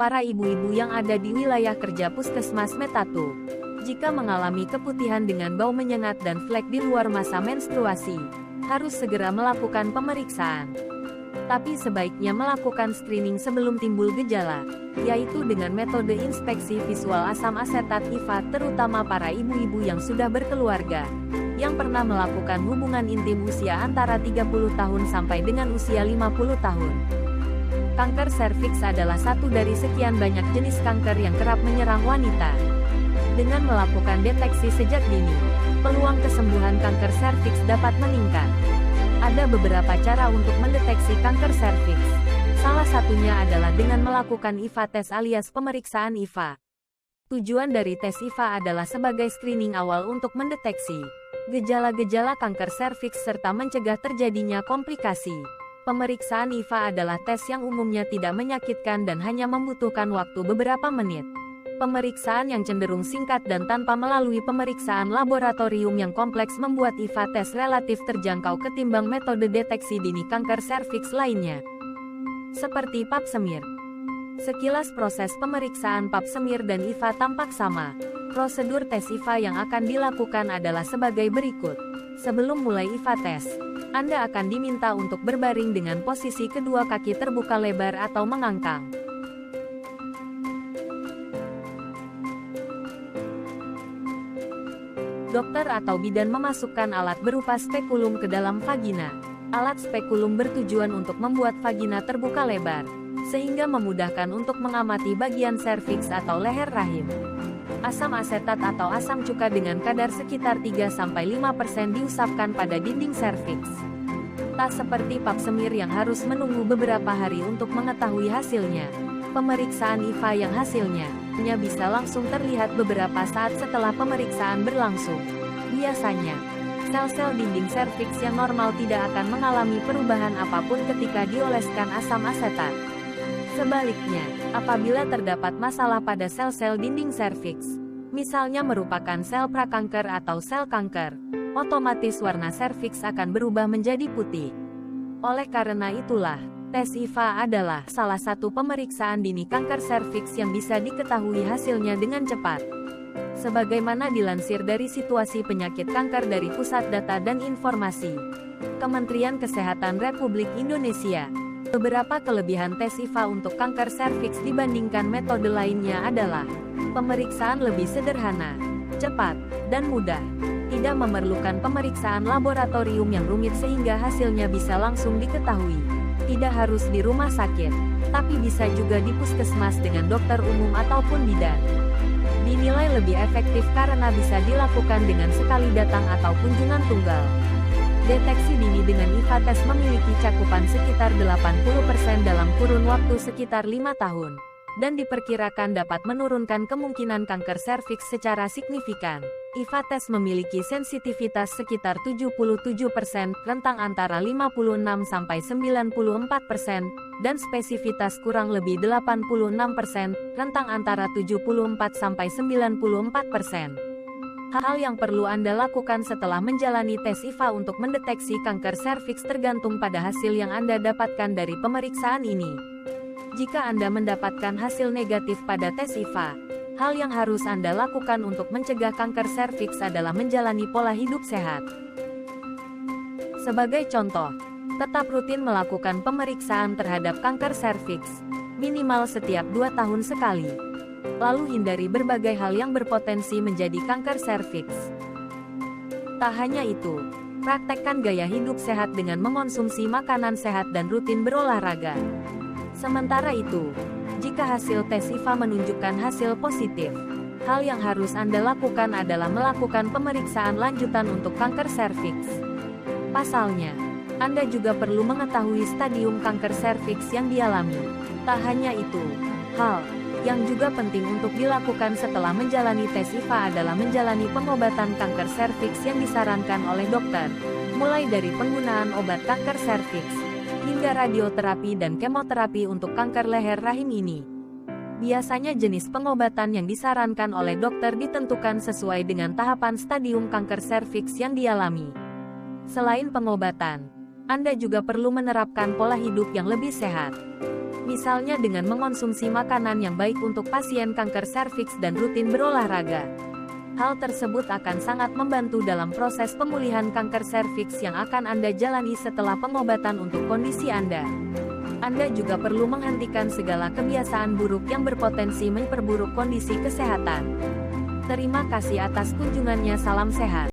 para ibu-ibu yang ada di wilayah kerja Puskesmas Metatu. Jika mengalami keputihan dengan bau menyengat dan flek di luar masa menstruasi, harus segera melakukan pemeriksaan. Tapi sebaiknya melakukan screening sebelum timbul gejala, yaitu dengan metode inspeksi visual asam asetat IVA, terutama para ibu-ibu yang sudah berkeluarga, yang pernah melakukan hubungan intim usia antara 30 tahun sampai dengan usia 50 tahun. Kanker serviks adalah satu dari sekian banyak jenis kanker yang kerap menyerang wanita. Dengan melakukan deteksi sejak dini, peluang kesembuhan kanker serviks dapat meningkat. Ada beberapa cara untuk mendeteksi kanker serviks. Salah satunya adalah dengan melakukan IVA tes alias pemeriksaan IVA. Tujuan dari tes IVA adalah sebagai screening awal untuk mendeteksi gejala-gejala kanker serviks serta mencegah terjadinya komplikasi. Pemeriksaan IVA adalah tes yang umumnya tidak menyakitkan dan hanya membutuhkan waktu beberapa menit. Pemeriksaan yang cenderung singkat dan tanpa melalui pemeriksaan laboratorium yang kompleks membuat IVA tes relatif terjangkau ketimbang metode deteksi dini kanker serviks lainnya, seperti pap smear. Sekilas proses pemeriksaan pap smear dan IVA tampak sama. Prosedur tes IVA yang akan dilakukan adalah sebagai berikut. Sebelum mulai IVA tes, Anda akan diminta untuk berbaring dengan posisi kedua kaki terbuka lebar atau mengangkang. Dokter atau bidan memasukkan alat berupa spekulum ke dalam vagina. Alat spekulum bertujuan untuk membuat vagina terbuka lebar, sehingga memudahkan untuk mengamati bagian serviks atau leher rahim. Asam asetat atau asam cuka dengan kadar sekitar 3-5% diusapkan pada dinding serviks. Tak seperti pap smear yang harus menunggu beberapa hari untuk mengetahui hasilnya. Pemeriksaan IVA yang hasilnya hanya bisa langsung terlihat beberapa saat setelah pemeriksaan berlangsung. Biasanya, sel-sel dinding serviks yang normal tidak akan mengalami perubahan apapun ketika dioleskan asam asetat. Sebaliknya, apabila terdapat masalah pada sel-sel dinding serviks, misalnya merupakan sel prakanker atau sel kanker, otomatis warna serviks akan berubah menjadi putih. Oleh karena itulah, tes IVA adalah salah satu pemeriksaan dini kanker serviks yang bisa diketahui hasilnya dengan cepat. Sebagaimana dilansir dari Situasi Penyakit Kanker dari Pusat Data dan Informasi Kementerian Kesehatan Republik Indonesia, beberapa kelebihan tes IVA untuk kanker serviks dibandingkan metode lainnya adalah pemeriksaan lebih sederhana, cepat, dan mudah. Tidak memerlukan pemeriksaan laboratorium yang rumit sehingga hasilnya bisa langsung diketahui. Tidak harus di rumah sakit, tapi bisa juga di puskesmas dengan dokter umum ataupun bidan. Dinilai lebih efektif karena bisa dilakukan dengan sekali datang atau kunjungan tunggal. Deteksi dini dengan IVA tes memiliki cakupan sekitar 80% dalam kurun waktu sekitar 5 tahun, dan diperkirakan dapat menurunkan kemungkinan kanker serviks secara signifikan. IVA tes memiliki sensitivitas sekitar 77%, rentang antara 56-94%, dan spesifitas kurang lebih 86%, rentang antara 74-94%. Hal yang perlu Anda lakukan setelah menjalani tes IVA untuk mendeteksi kanker serviks tergantung pada hasil yang Anda dapatkan dari pemeriksaan ini. Jika Anda mendapatkan hasil negatif pada tes IVA, hal yang harus Anda lakukan untuk mencegah kanker serviks adalah menjalani pola hidup sehat. Sebagai contoh, tetap rutin melakukan pemeriksaan terhadap kanker serviks, minimal setiap 2 tahun sekali. Lalu hindari berbagai hal yang berpotensi menjadi kanker serviks. Tak hanya itu, praktekkan gaya hidup sehat dengan mengonsumsi makanan sehat dan rutin berolahraga. Sementara itu, jika hasil tes IVA menunjukkan hasil positif, hal yang harus Anda lakukan adalah melakukan pemeriksaan lanjutan untuk kanker serviks. Pasalnya, Anda juga perlu mengetahui stadium kanker serviks yang dialami. Tak hanya itu, hal yang juga penting untuk dilakukan setelah menjalani tes IVA adalah menjalani pengobatan kanker serviks yang disarankan oleh dokter, mulai dari penggunaan obat kanker serviks, hingga radioterapi dan kemoterapi untuk kanker leher rahim ini. Biasanya jenis pengobatan yang disarankan oleh dokter ditentukan sesuai dengan tahapan stadium kanker serviks yang dialami. Selain pengobatan, Anda juga perlu menerapkan pola hidup yang lebih sehat. misalnya dengan mengonsumsi makanan yang baik untuk pasien kanker serviks dan rutin berolahraga. Hal tersebut akan sangat membantu dalam proses pemulihan kanker serviks yang akan Anda jalani setelah pengobatan untuk kondisi Anda. Anda juga perlu menghentikan segala kebiasaan buruk yang berpotensi memperburuk kondisi kesehatan. Terima kasih atas kunjungannya, salam sehat.